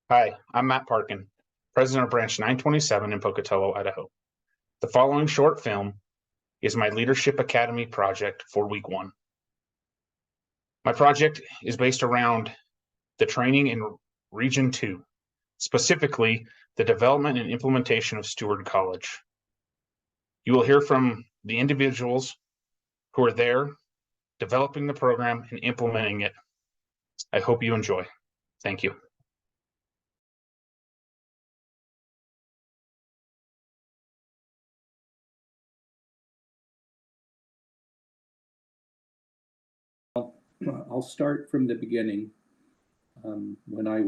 Hi, I'm Matt Parkin, President of Branch 927 in Pocatello, Idaho. The following short film is my Leadership Academy project for week one. My project is based around the training in Region 2, specifically the development and implementation of Steward College. You will hear from the individuals who are there developing the program and implementing it. I hope you enjoy. Thank you. I'll start from the beginning. When I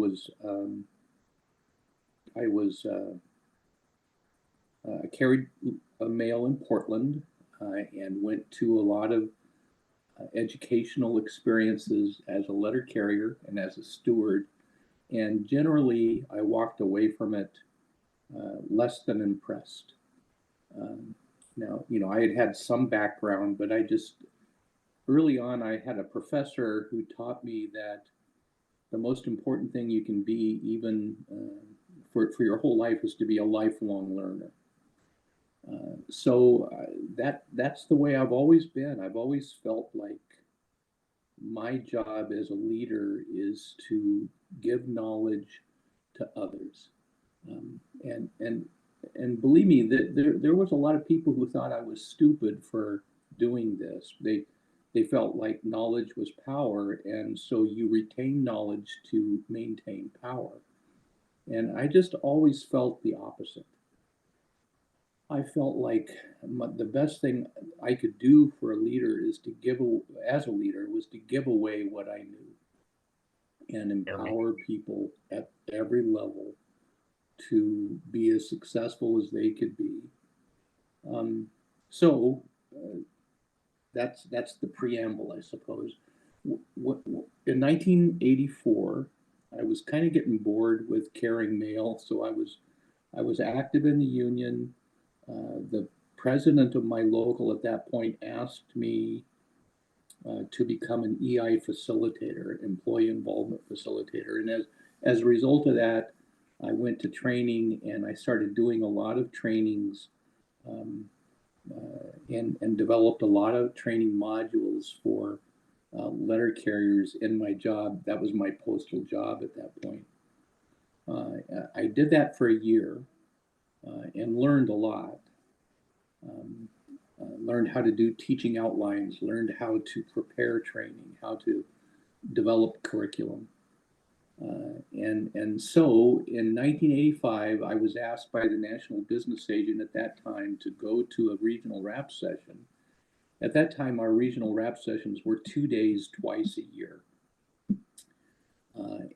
carried a mail in Portland and went to a lot of educational experiences as a letter carrier and as a steward. And generally, I walked away from it less than impressed. Now, I had some background, but early on, I had a professor who taught me that the most important thing you can be, even for your whole life, is to be a lifelong learner. So that's the way I've always been. I've always felt like my job as a leader is to give knowledge to others. And believe me, there was a lot of people who thought I was stupid for doing this. They felt like knowledge was power, and so you retain knowledge to maintain power. And I just always felt the opposite. I felt like the best thing I could do for a leader is to as a leader, was to give away what I knew and empower people at every level to be as successful as they could be. So that's the preamble, I suppose. In 1984, I was kind of getting bored with carrying mail, so I was active in the union. The president of my local at that point asked me to become an EI facilitator, employee involvement facilitator. And as a result of that, I went to training and I started doing a lot of trainings and developed a lot of training modules for letter carriers in my job. That was my postal job at that point. I did that for a year and learned a lot. Learned how to do teaching outlines, learned how to prepare training, how to develop curriculum. And so in 1985, I was asked by the national business agent at that time to go to a regional rap session. At that time, our regional rap sessions were 2 days, twice a year.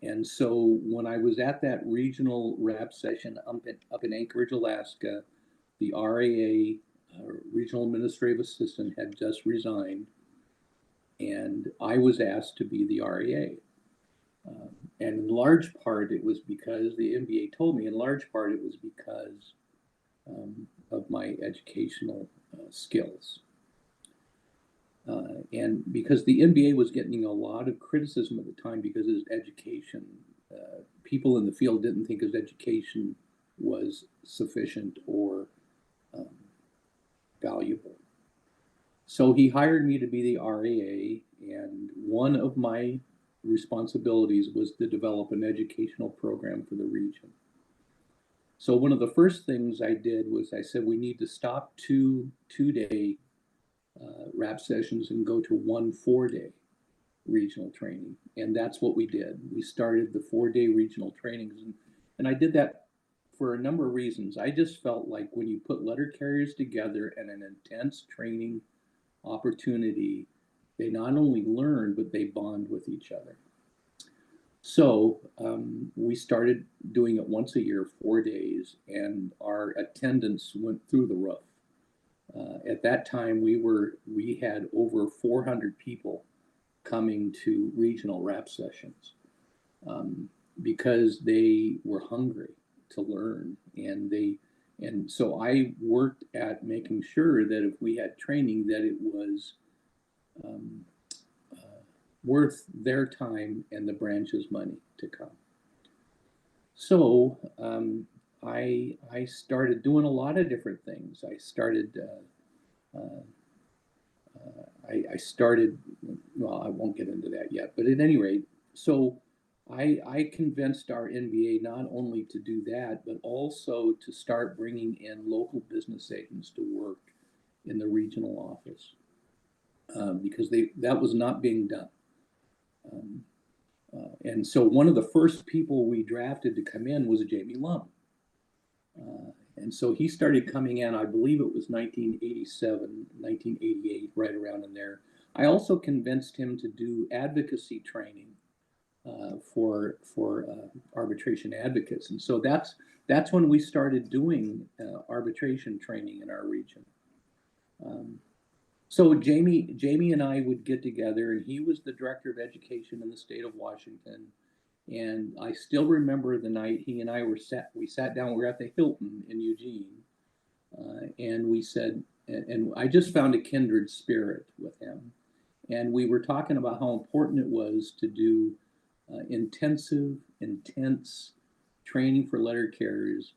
And so when I was at that regional rap session up in Anchorage, Alaska, the RAA, regional administrative assistant, had just resigned, and I was asked to be the RAA. And in large part, it was because the NBA told me, in large part, it was because of my educational skills. And because the NBA was getting a lot of criticism at the time because of his education. People in the field didn't think his education was sufficient or valuable. So he hired me to be the RAA, and one of my responsibilities was to develop an educational program for the region. So one of the first things I did was I said, we need to stop two-day rap sessions and go to 1 4-day regional training. And that's what we did. We started the 4-day regional trainings. And I did that for a number of reasons. I just felt like when you put letter carriers together and an intense training opportunity, they not only learn, but they bond with each other. So we started doing it once a year, 4 days, and our attendance went through the roof. At that time, we had over 400 people coming to regional rap sessions because they were hungry to learn, and so I worked at making sure that if we had training, that it was worth their time and the branch's money to come. So I started doing a lot of different things. I started I started, well, I won't get into that yet, but at any rate, so I convinced our NBA not only to do that, but also to start bringing in local business agents to work in the regional office because that was not being done. And so one of the first people we drafted to come in was Jamie Lum. And so he started coming in, I believe it was 1987, 1988, right around in there. I also convinced him to do advocacy training for arbitration advocates. And so that's when we started doing arbitration training in our region. So Jamie and I would get together, and he was the director of education in the state of Washington. And I still remember the night he and I we sat down, we were at the Hilton in Eugene, and we said, and I just found a kindred spirit with him. And we were talking about how important it was to do intense training for letter carriers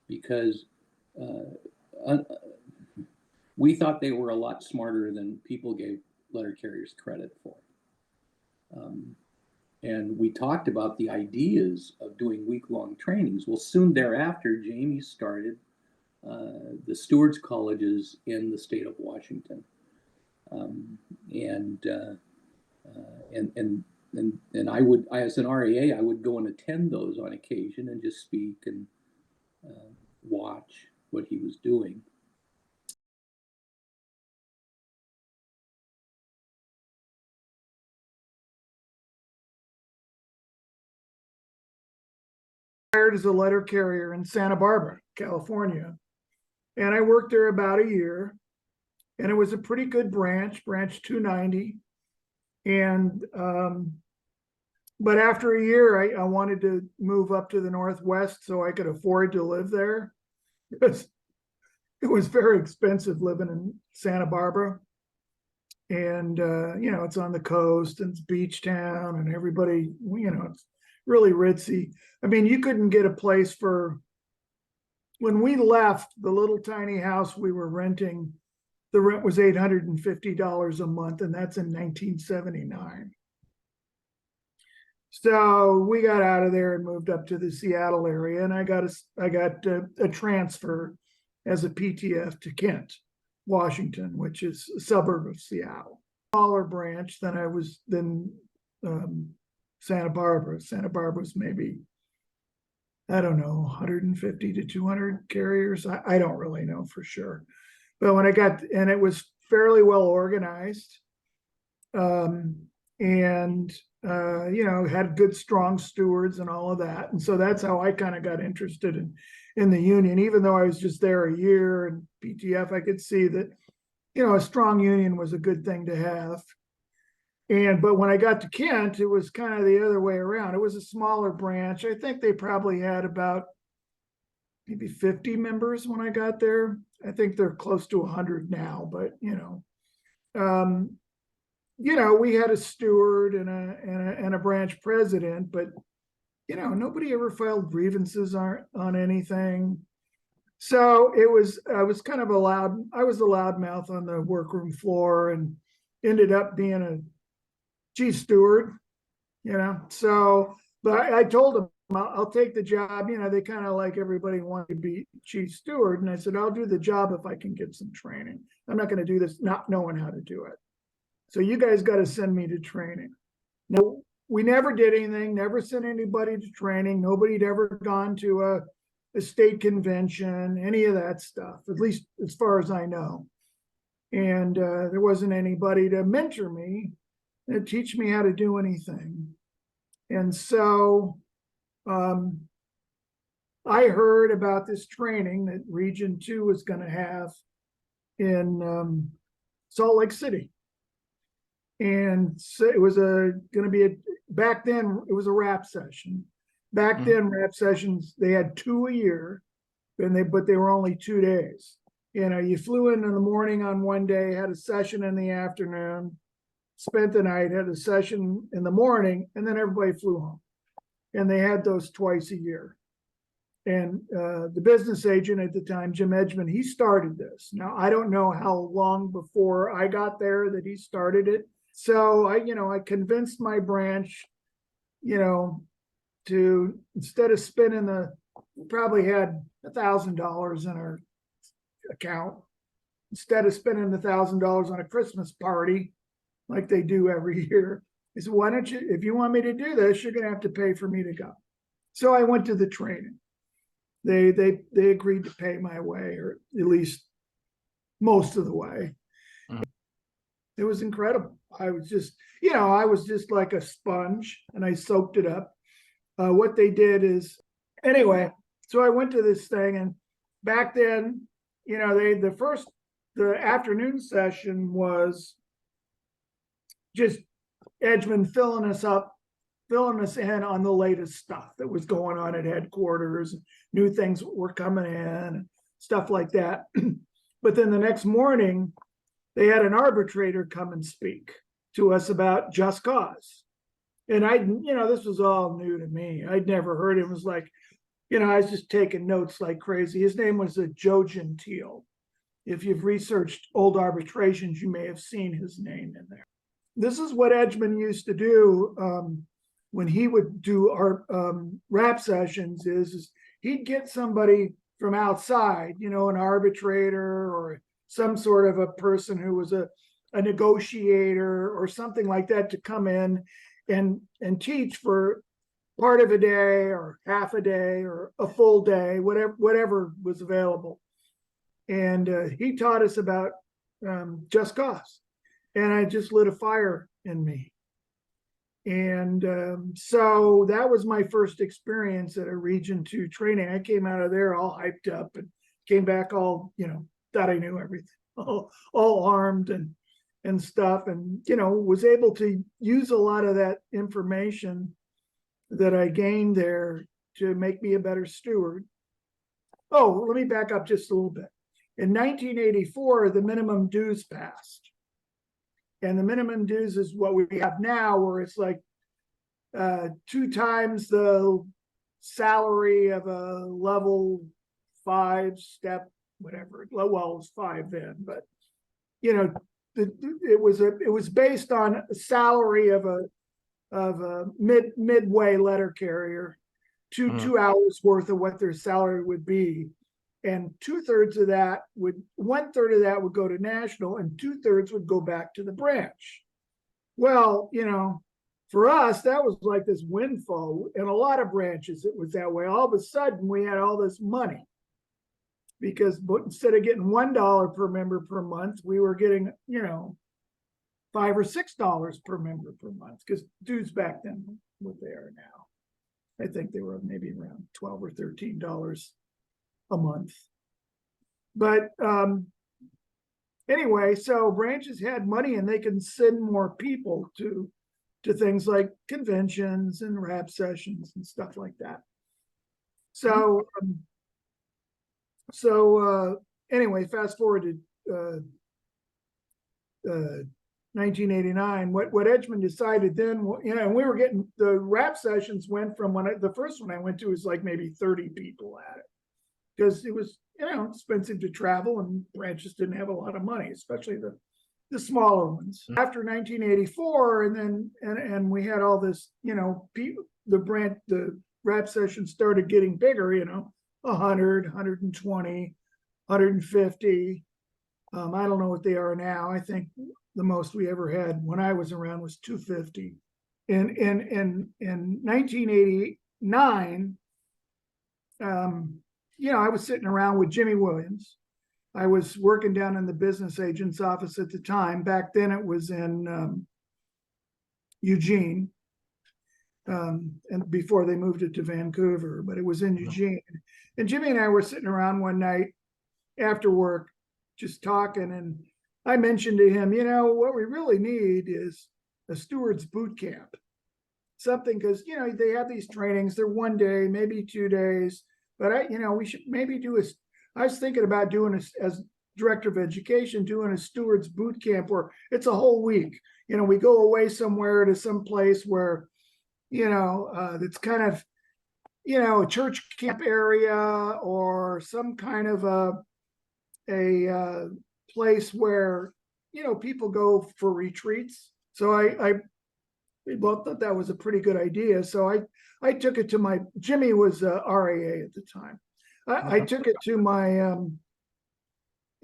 because we thought they were a lot smarter than people gave letter carriers credit for. And we talked about the ideas of doing week-long trainings. Well, soon thereafter, Jamie started the stewards colleges in the state of Washington. And I would, as an REA, I would go and attend those on occasion and just speak and watch what he was doing. Hired as a letter carrier in Santa Barbara, California. And I worked there about a year. And it was a pretty good branch 290. And but after a year, I wanted to move up to the Northwest so I could afford to live there because it was very expensive living in Santa Barbara. And it's on the coast and it's beach town and everybody, it's really ritzy. I mean, you couldn't get a place when we left the little tiny house we were renting, the rent was $850 a month, and that's in 1979. So we got out of there and moved up to the Seattle area, and I got a transfer as a PTF to Kent, Washington, which is a suburb of Seattle. Smaller branch than Santa Barbara. Santa Barbara was maybe, I don't know, 150 to 200 carriers. I don't really know for sure. But when and it was fairly well organized, and had good, strong stewards and all of that. And so that's how I kind of got interested in the union. Even though I was just there a year and PTF, I could see that, a strong union was a good thing to have. But when I got to Kent, it was kind of the other way around. It was a smaller branch. I think they probably had about maybe 50 members when I got there. I think they're close to 100 now, but we had a steward and a branch president, but nobody ever filed grievances on anything. So I was kind of I was a loudmouth on the workroom floor and ended up being a chief steward, So, but I told them I'll take the job. They kind of like everybody wanted to be chief steward. And I said, I'll do the job if I can get some training. I'm not going to do this not knowing how to do it. So you guys got to send me to training. Now, we never did anything, never sent anybody to training. Nobody'd ever gone to a state convention, any of that stuff, at least as far as I know. And there wasn't anybody to mentor me and teach me how to do anything. And so I heard about this training that Region 2 was going to have in Salt Lake City. And so it was back then it was a rap session. Back then, rap sessions, they had 2 a year, but they were only 2 days. You flew in the morning on one day, had a session in the afternoon, spent the night, had a session in the morning, and then everybody flew home. And they had those twice a year. the business agent at the time, Jim Edgman, he started this. Now, I don't know how long before I got there that he started it. So I convinced my branch, to, instead of spending probably had $1,000 in our account, instead of spending $1,000 on a Christmas party like they do every year, I said, why don't you, if you want me to do this, you're going to have to pay for me to go. So I went to the training. They agreed to pay my way, or at least most of the way. It was incredible. I was just, I was just like a sponge, and I soaked it up. What they did is, anyway, so I went to this thing, and back then, the afternoon session was just Edgman filling us in on the latest stuff that was going on at headquarters, new things were coming in, stuff like that. But then the next morning, they had an arbitrator come and speak to us about just cause. And this was all new to me. I'd never heard it. It was like, I was just taking notes like crazy. His name was Joe Gentile. If you've researched old arbitrations, you may have seen his name in there. This is what Edgman used to do when he would do our rap sessions is he'd get somebody from outside, an arbitrator or some sort of a person who was a negotiator or something like that to come in and teach for part of a day or half a day or a full day, whatever was available. And he taught us about just cause. And I just lit a fire in me. And so that was my first experience at a Region 2 training. I came out of there all hyped up and came back all, thought I knew everything, all armed and stuff. And, was able to use a lot of that information that I gained there to make me a better steward. Oh, let me back up just a little bit. In 1984, the minimum dues passed. And the minimum dues is what we have now, where it's like 2 times the salary of a level 5 step, whatever. Well, it was 5 then, but it was based on a salary of a midway letter carrier, 2 hours worth of what their salary would be. And 2/3 of that 1/3 of that would go to national, and 2/3 would go back to the branch. Well, for us, that was like this windfall. In a lot of branches, it was that way. All of a sudden, we had all this money because instead of getting $1 per member per month, we were getting, $5 or $6 per member per month, because dues back then, what they are now, I think they were maybe around $12 or $13 a month. But anyway, so branches had money and they can send more people to things like conventions and rap sessions and stuff like that. So anyway, fast forward to 1989. What Edgman decided then, and we were getting, the rap sessions went from the first one I went to was like maybe 30 people at it, because it was expensive to travel and branches didn't have a lot of money, especially the smaller ones. After 1984, and we had all this, people, the rap sessions started getting bigger, 100, 120, 150. I don't know what they are now. I think the most we ever had when I was around was 250. In 1989, I was sitting around with Jimmy Williams. I was working down in the business agent's office at the time. Back then it was in Eugene, and before they moved it to Vancouver, but it was in Eugene. And Jimmy and I were sitting around one night after work, just talking, and I mentioned to him, what we really need is a steward's boot camp. Something, because, they have these trainings, they're 1 day, maybe 2 days, but we should maybe I was thinking about doing as director of education, doing a steward's boot camp where it's a whole week. We go away somewhere to some place where, it's kind of, a church camp area or some kind of a place where, people go for retreats. So we both thought that was a pretty good idea. So I took it to Jimmy was RAA at the time. I took it to my,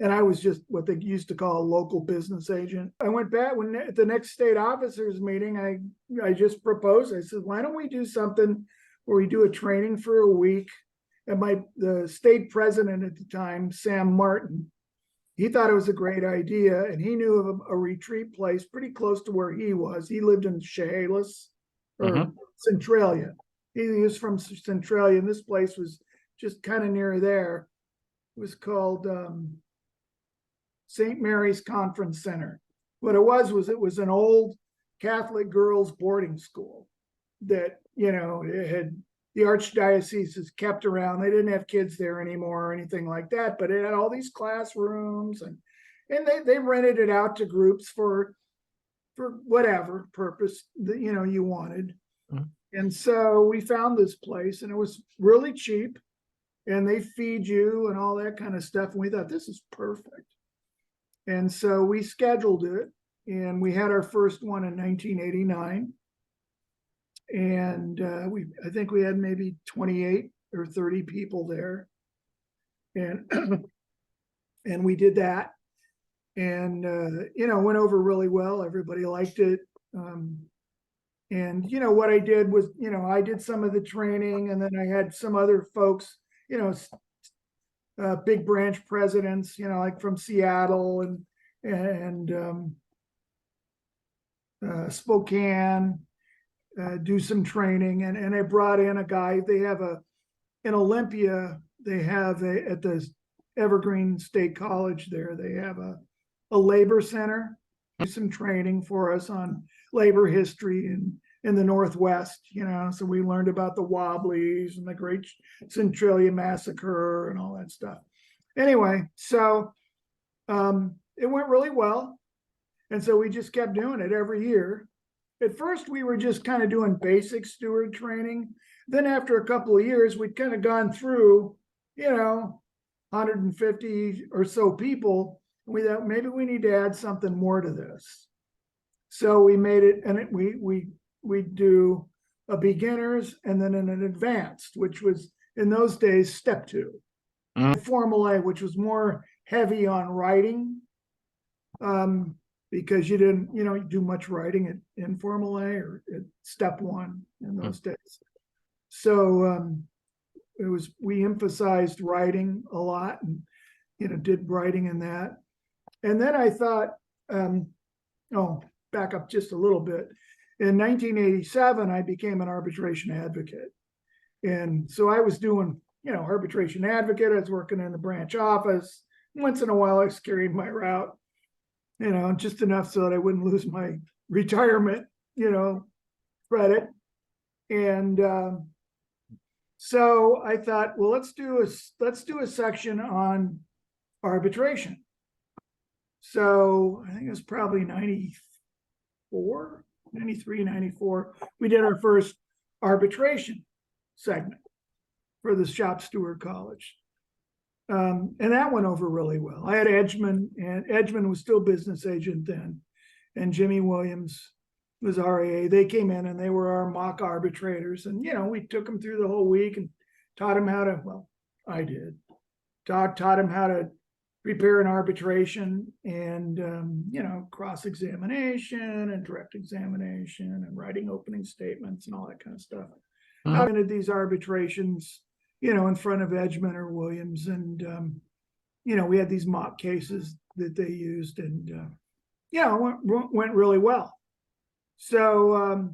and I was just what they used to call a local business agent. I went back at the next state officers meeting, I just proposed, I said, why don't we do something where we do a training for a week? And the state president at the time, Sam Martin, he thought it was a great idea, and he knew of a retreat place pretty close to where he was. He lived in Chehalis or Centralia. He was from Centralia, and this place was just kind of near there. It was called St. Mary's Conference Center. What it was an old Catholic girls' boarding school that, it had the archdiocese has kept around. They didn't have kids there anymore or anything like that, but it had all these classrooms and they rented it out to groups for whatever purpose that, you wanted. And so we found this place, and it was really cheap, and they feed you and all that kind of stuff. And we thought, this is perfect. And so we scheduled it, and we had our first one in 1989. And I think we had maybe 28 or 30 people there. And and we did that. And went over really well. Everybody liked it. And what I did was, I did some of the training, and then I had some other folks, big branch presidents, like from Seattle and Spokane, do some training. And I brought in a guy. They have in Olympia, they have at the Evergreen State College there, they have a labor center, do some training for us on labor history in the Northwest, so we learned about the Wobblies and the Great Centralia Massacre and all that stuff. Anyway, so it went really well. And so we just kept doing it every year. At first, we were just kind of doing basic steward training. Then after a couple of years, we'd kind of gone through, 150 or so people. We thought maybe we need to add something more to this. So we made it, and we do a beginners and then an advanced, which was in those days step 2. Formal A, which was more heavy on writing, because you didn't do much writing at informal A or at step 1 in those days. So we emphasized writing a lot, and did writing in that. And then I thought, back up just a little bit. In 1987, I became an arbitration advocate. And so I was doing, arbitration advocate. I was working in the branch office. Once in a while, I was carrying my route, just enough so that I wouldn't lose my retirement, credit. And so I thought, well, let's do a section on arbitration. So I think it was probably 94, 93, 94. We did our first arbitration segment for the shop steward college. And that went over really well. I had Edgman, and Edgman was still business agent then, and Jimmy Williams was RAA. They came in and they were our mock arbitrators. And, we took them through the whole week and taught them how to, I did, taught them how to prepare an arbitration and, cross-examination and direct examination and writing opening statements and all that kind of stuff. I did these arbitrations, in front of Edgman or Williams. And, we had these mock cases that they used, and, it went really well. So,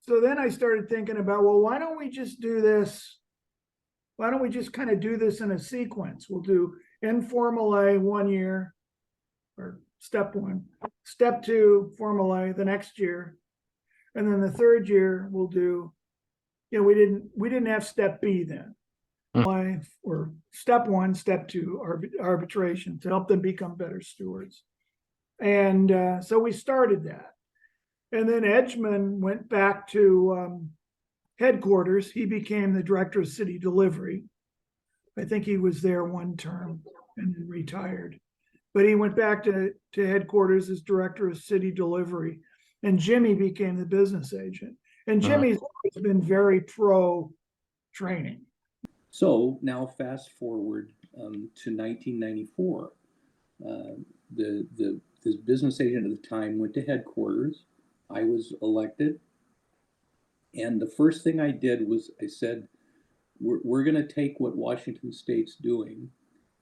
so then I started thinking about, well, why don't we just do this? Why don't we just kind of do this in a sequence? We'll do informal A 1 year, or step 1, step 2, formal A the next year. And then the third year we'll do, we didn't have step B then. Or step 1, step 2 arbitration to help them become better stewards. And so we started that. And then Edgman went back to headquarters, he became the director of city delivery. I think he was there one term and then retired. But he went back to headquarters as director of city delivery. And Jimmy became the business agent. And Jimmy's always been very pro training. So now fast forward to 1994. The business agent at the time went to headquarters. I was elected. And the first thing I did was I said, we're going to take what Washington State's doing,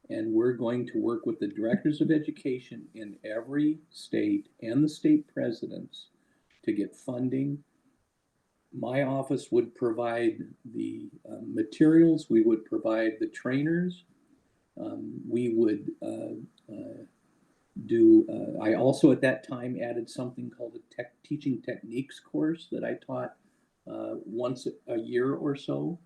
and we're going to work with the directors of education in every state and the state presidents to get funding. My office would provide the materials, we would provide the trainers, we would I also at that time added something called a teaching techniques course that I taught once a year or so.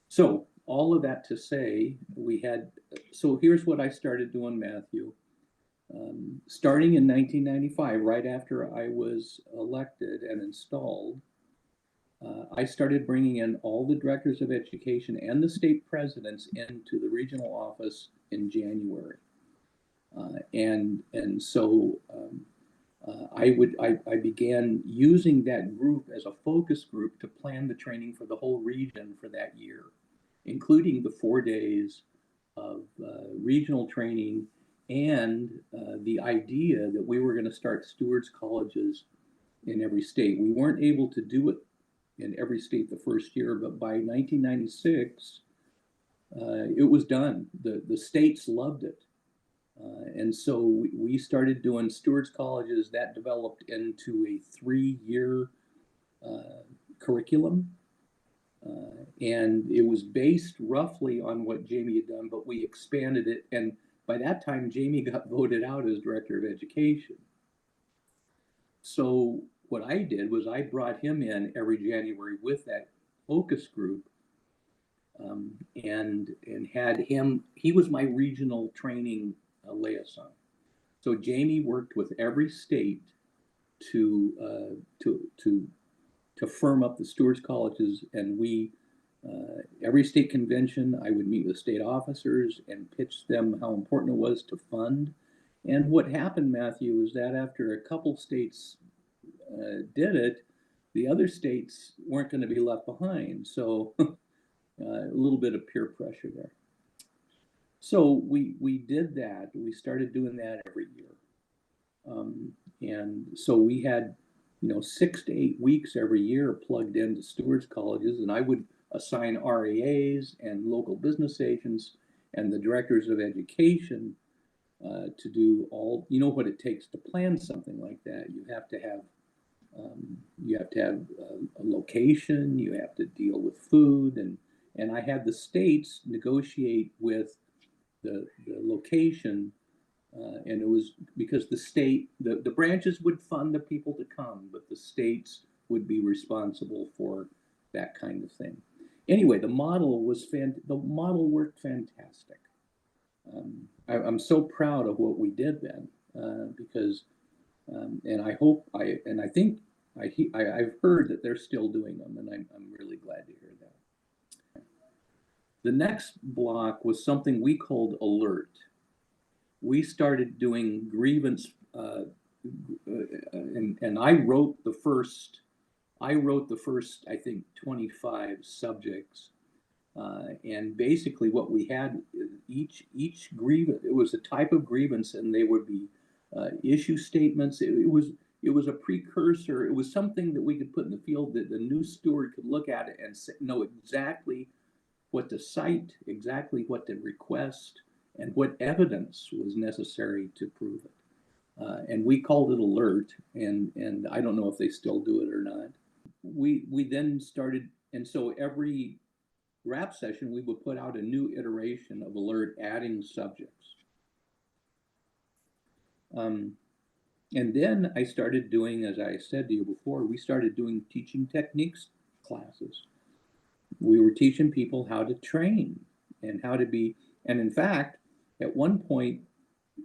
So all of that to say, so here's what I started doing, Matthew. Starting in 1995, right after I was elected and installed, I started bringing in all the directors of education and the state presidents into the regional office in January. So I began using that group as a focus group to plan the training for the whole region for that year, including the 4 days of regional training and the idea that we were going to start stewards colleges in every state. We weren't able to do it in every state the first year, but by 1996, it was done. The states loved it. And so we started doing stewards colleges. That developed into a 3-year curriculum. And it was based roughly on what Jamie had done, but we expanded it. And by that time, Jamie got voted out as director of education. So what I did was I brought him in every January with that focus group, and had him, he was my regional training liaison. So Jamie worked with every state to firm up the stewards colleges, and we every state convention I would meet with state officers and pitch them how important it was to fund. And what happened, Matthew, is that after a couple states did it, the other states weren't going to be left behind. So a little bit of peer pressure there. So we did that. We started doing that every year. And so we had, 6 to 8 weeks every year plugged into stewards colleges, and I would assign RAAs and local business agents and the directors of education to do all, what it takes to plan something like that. You have to have a location, you have to deal with food, and I had the states negotiate with the location, and it was because the state, the branches would fund the people to come, but the states would be responsible for that kind of thing. Anyway, the model worked fantastic. I'm so proud of what we did then, because, and I think I've heard that they're still doing them, and I'm really glad to hear that. The next block was something we called Alert. We started doing grievance, and I wrote the first, I think, 25 subjects. And basically what we had, each grievance, it was a type of grievance, and they would be issue statements. It was a precursor. It was something that we could put in the field that the new steward could look at it and know exactly what to cite, exactly what to request, and what evidence was necessary to prove it. And we called it Alert, and I don't know if they still do it or not. We then started, and so every rap session, we would put out a new iteration of Alert, adding subjects. And then I started doing, as I said to you before, we started doing teaching techniques classes. We were teaching people how to train and how to be, and in fact, at one point,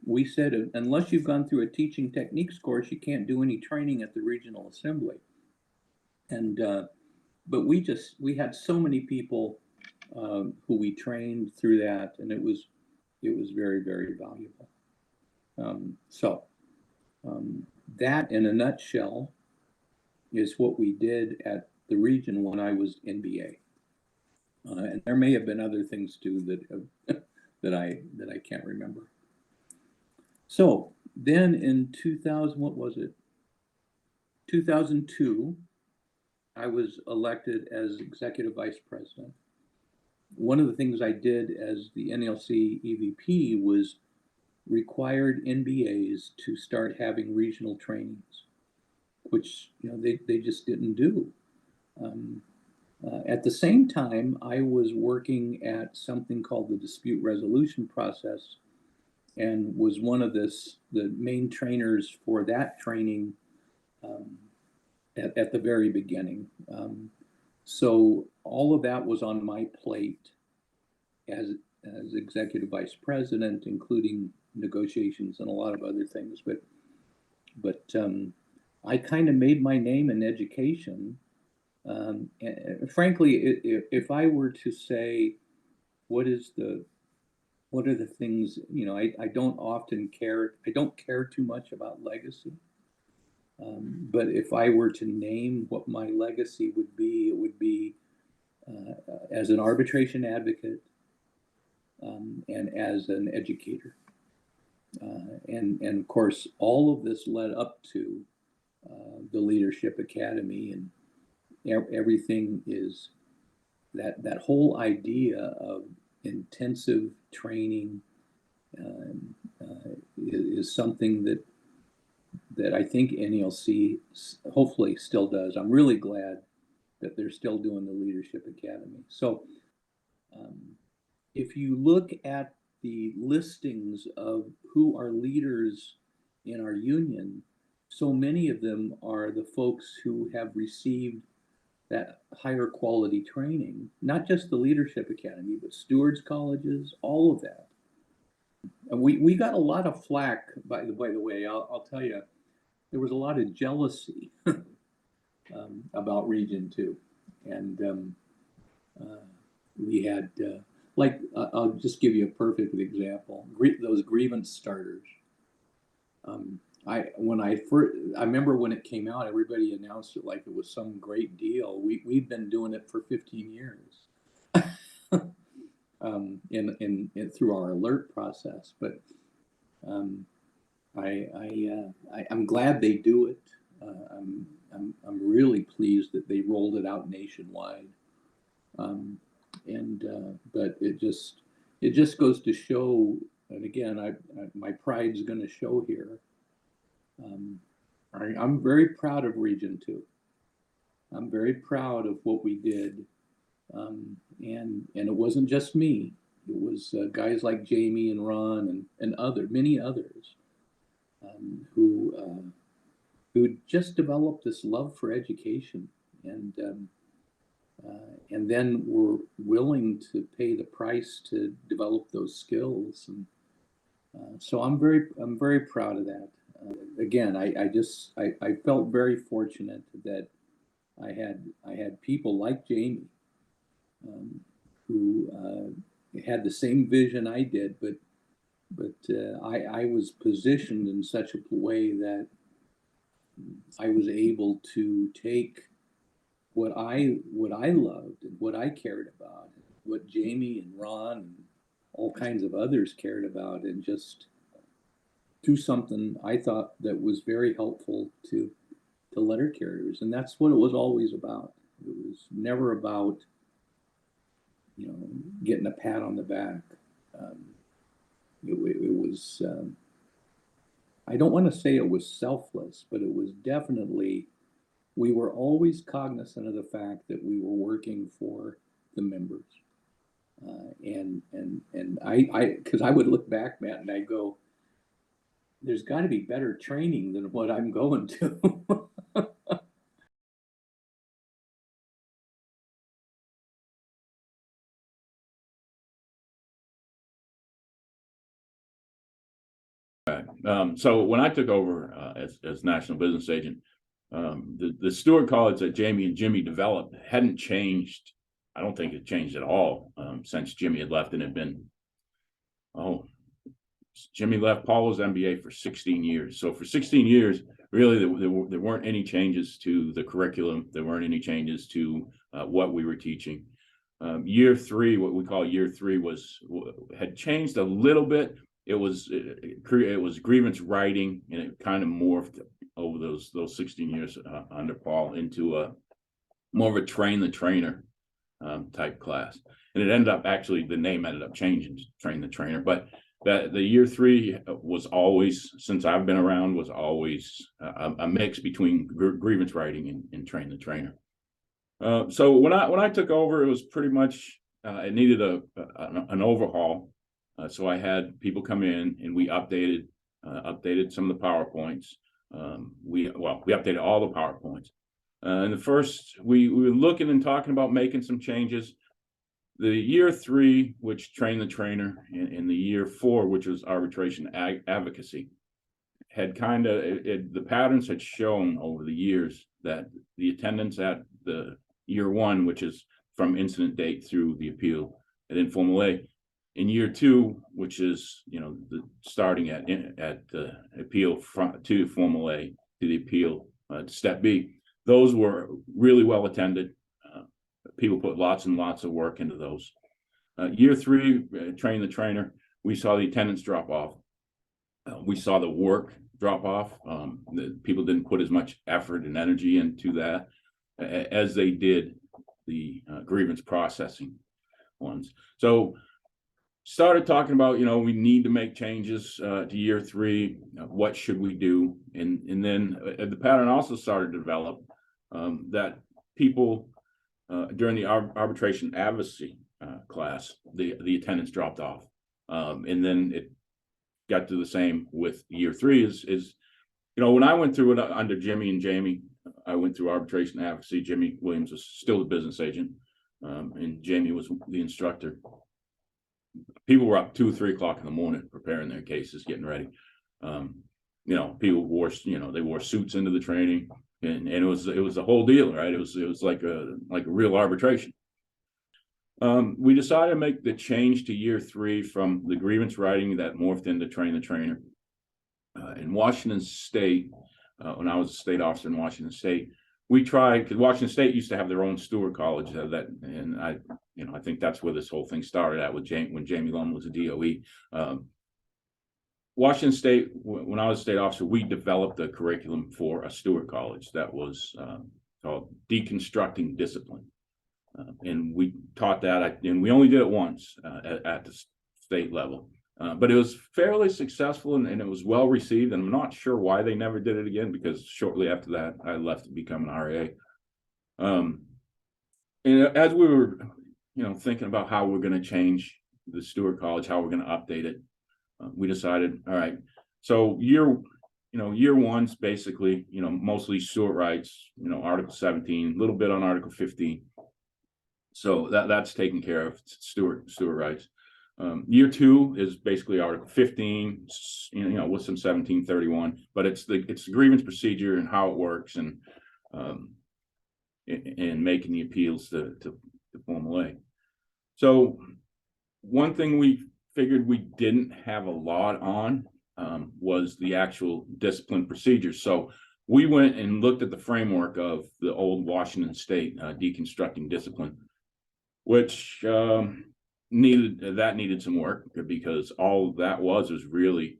we said, unless you've gone through a teaching techniques course, you can't do any training at the regional assembly. And but we had so many people who we trained through that, and it was very, very valuable. That in a nutshell is what we did at the region when I was NBA. And there may have been other things too that I can't remember. So then in 2000, what was it? 2002, I was elected as executive vice president. One of the things I did as the NALC EVP was required NBAs to start having regional trainings, which they just didn't do. At the same time, I was working at something called the dispute resolution process, and was one of the main trainers for that training at the very beginning. So all of that was on my plate as executive vice president, including negotiations and a lot of other things. But I kind of made my name in education. And frankly, if I were to say, what are the things, I don't often care. I don't care too much about legacy. But if I were to name what my legacy would be, it would be as an arbitration advocate and as an educator. And of course, all of this led up to the Leadership Academy, and everything is that whole idea of intensive training is something that I think NALC hopefully still does. I'm really glad that they're still doing the Leadership Academy. So if you look at the listings of who are leaders in our union, so many of them are the folks who have received that higher quality training, not just the Leadership Academy, but stewards colleges, all of that. And we got a lot of flack, by the way. I'll tell you, there was a lot of jealousy about Region 2. And we had, I'll just give you a perfect example. Those grievance starters. I remember when it came out, everybody announced it like it was some great deal. We've been doing it for 15 years in through our alert process. But I'm glad they do it. I'm really pleased that they rolled it out nationwide. But it just goes to show, and again, my pride's going to show here. I'm very proud of Region 2. I'm very proud of what we did, and it wasn't just me. It was guys like Jamie and Ron and many others who just developed this love for education, and then were willing to pay the price to develop those skills. And so I'm very proud of that. Again, I felt very fortunate that I had people like Jamie who had the same vision I did, but I was positioned in such a way that I was able to take what I loved and what I cared about, what Jamie and Ron and all kinds of others cared about, and just do something I thought that was very helpful to letter carriers. And that's what it was always about. It was never about, getting a pat on the back. It was, I don't want to say it was selfless, but it was definitely, we were always cognizant of the fact that we were working for the members. And because I would look back, Matt, and I go, there's got to be better training than what I'm going to. So when I took over as national business agent, The Stewart College that Jamie and Jimmy developed hadn't changed. I don't think it changed at all since Jimmy had left, and had been, Jimmy left Paulo's MBA for 16 years. So for 16 years, really, there weren't any changes to the curriculum. There weren't any changes to what we were teaching. Year three, what we call year three, had changed a little bit. It was grievance writing, and it kind of morphed over those 16 years under Paul into more of a train the trainer type class. And it ended up, actually, the name ended up changing to train the trainer. But the year three was always, since I've been around, was always a mix between grievance writing and train the trainer. So when I took over, it was pretty much it needed an overhaul. So I had people come in, and we updated some of the PowerPoints. We updated all the PowerPoints. And the first, we were looking and talking about making some changes. The year three, which trained the trainer, and the year four, which was arbitration advocacy, had kind of, the patterns had shown over the years that the attendance at the year one, which is from incident date through the appeal at informal A, in year two, which is, starting at the appeal to formal A to the appeal to step B, those were really well attended. People put lots and lots of work into those. Year three, train the trainer, we saw the attendance drop off. We saw the work drop off. The people didn't put as much effort and energy into that as they did the grievance processing ones. So started talking about, we need to make changes to year three. What should we do? And then the pattern also started to develop that people during the arbitration advocacy class, the attendance dropped off. And then it got to the same with year three is when I went through it under Jimmy and Jamie, I went through arbitration advocacy. Jimmy Williams was still the business agent, and Jamie was the instructor. People were up 2 or 3 o'clock in the morning preparing their cases, getting ready. People wore, they wore suits into the training, and it was the whole deal, right? It was like a real arbitration. We decided to make the change to year three from the grievance writing that morphed into train the trainer. In Washington State, when I was a state officer in Washington State, we tried, because Washington State used to have their own Stewart College, and I think that's where this whole thing started at with when Jamie Lum was a DOE. Washington State, when I was a state officer, we developed a curriculum for a Stewart College that was called Deconstructing Discipline. And we taught that, and we only did it once at the state level. But it was fairly successful, and it was well received. And I'm not sure why they never did it again, because shortly after that, I left to become an RA. And as we were, thinking about how we're going to change the Stewart College, how we're going to update it, we decided, all right, so year one's basically, mostly Stewart rights, Article 17, a little bit on Article 15. So that's taken care of, Stewart rights. Year two is basically Article 15, with some 1731, but it's the grievance procedure and how it works, and making the appeals to formal A. So one thing we figured we didn't have a lot on was the actual discipline procedures. So we went and looked at the framework of the old Washington State Deconstructing Discipline, which needed some work, because all that was really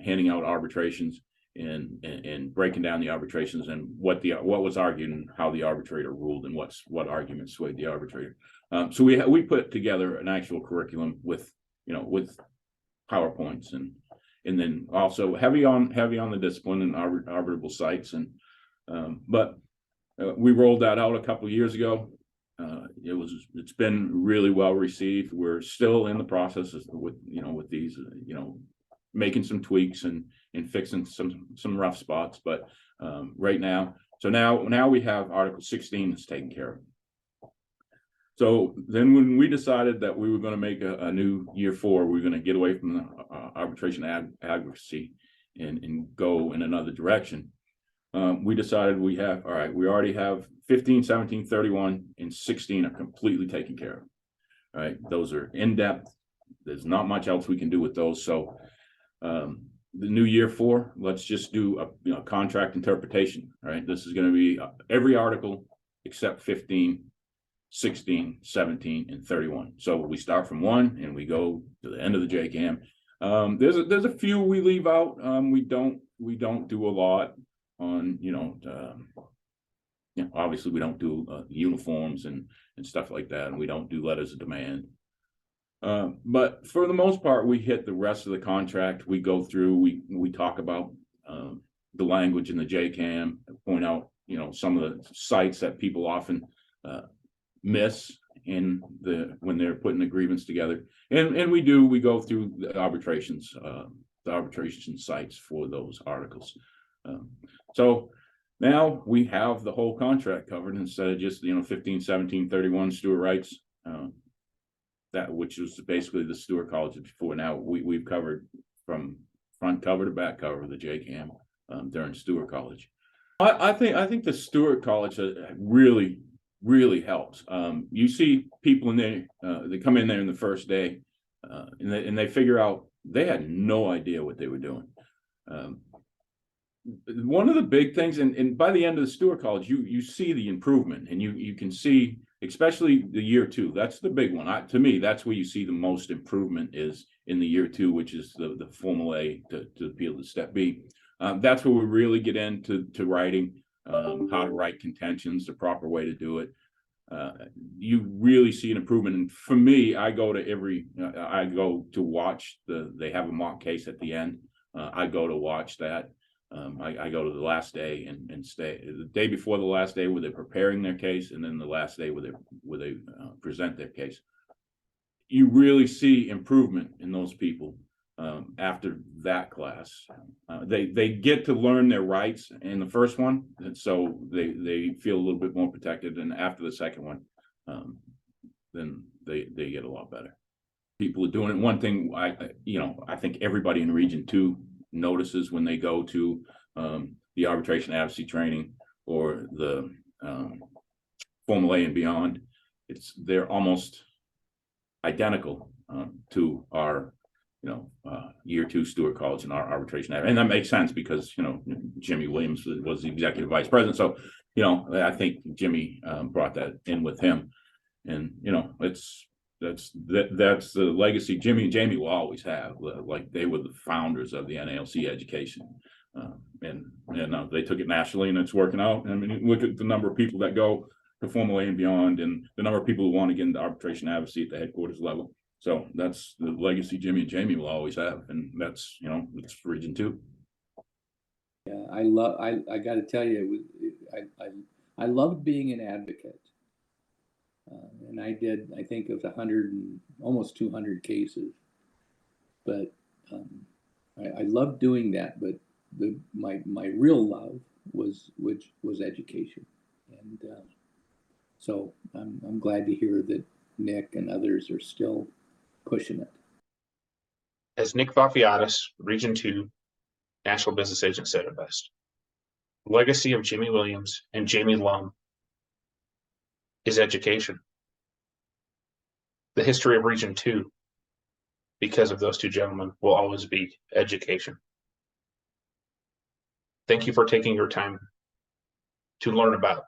handing out arbitrations and breaking down the arbitrations and what was argued and how the arbitrator ruled and what arguments swayed the arbitrator. So we put together an actual curriculum with PowerPoints and then also heavy on the discipline and arbitrable sites, but we rolled that out a couple of years ago. It's been really well received. We're still in the process with these, making some tweaks and fixing some rough spots, but right now, so now we have Article 16 that's taken care of. So then when we decided that we were going to make a new year four, we were going to get away from the arbitration advocacy and go in another direction. we decided we already have 15, 17, 31, and 16 are completely taken care of. All right, those are in depth. There's not much else we can do with those. So the new year 4, let's just do a contract interpretation. All right, this is going to be every article except 15, 16, 17, and 31. So we start from 1 and we go to the end of the JCAM. There's a few we leave out. We don't do a lot on, obviously we don't do uniforms and stuff like that, and we don't do letters of demand. But for the most part, we hit the rest of the contract. We go through, we talk about the language in the JCAM, point out, some of the sites that people often miss when they're putting the grievance together. And we go through the arbitration sites for those articles. So now we have the whole contract covered instead of just, 15, 17, 31 Stewart rights, which was basically the Stewart College before. Now we've covered from front cover to back cover of the JCAM during Stewart College. I think the Stewart College really helps. You see people in there, they come in there in the first day, and they figure out they had no idea what they were doing. One of the big things, and by the end of the Stewart College, you see the improvement, and you can see, especially the year 2. That's the big one. To me, that's where you see the most improvement is in the year 2, which is the Formal A to appeal to Step B. That's where we really get into writing, how to write contentions, the proper way to do it. You really see an improvement. And for me, I go to watch they have a mock case at the end. I go to watch that. I go to the last day and stay the day before the last day where they're preparing their case, and then the last day where they present their case. You really see improvement in those people after that class. They get to learn their rights in the first one, and so they feel a little bit more protected. And after the second one, then they get a lot better. People are doing it. One thing I think everybody in Region 2 notices when they go to the arbitration advocacy training or the Formal A and beyond, they're almost identical to our year 2 Stewart College and our arbitration, and that makes sense because Jimmy Williams was the executive vice president, so I think Jimmy brought that in with him, and that's the legacy Jimmy and Jamie will always have. Like, they were the founders of the NALC education, and they took it nationally, and it's working out. I mean, look at the number of people that go to Formal A and beyond, and the number of people who want to get into arbitration advocacy at the headquarters level. So that's the legacy Jimmy and Jamie will always have, and that's it's Region 2. Yeah, I got to tell you, I loved being an advocate. And I did, I think it was 100 and almost 200 cases, but I loved doing that. But my real love was education, and so I'm glad to hear that Nick and others are still pushing it. As Nick Vafiatis, Region 2 National Business Agent, said it best: the legacy of Jimmy Williams and Jamie Lum is education. The history of Region 2, because of those two gentlemen, will always be education. Thank you for taking your time to learn about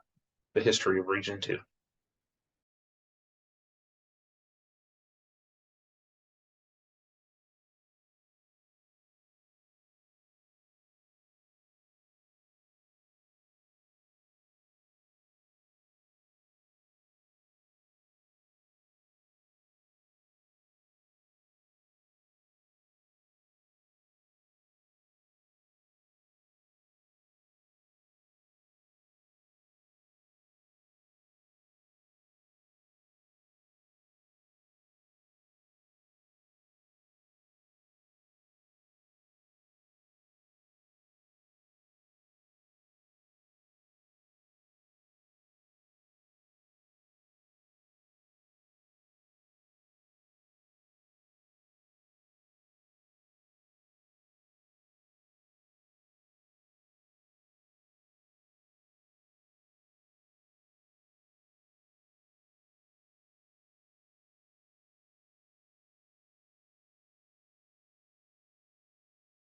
the history of Region 2.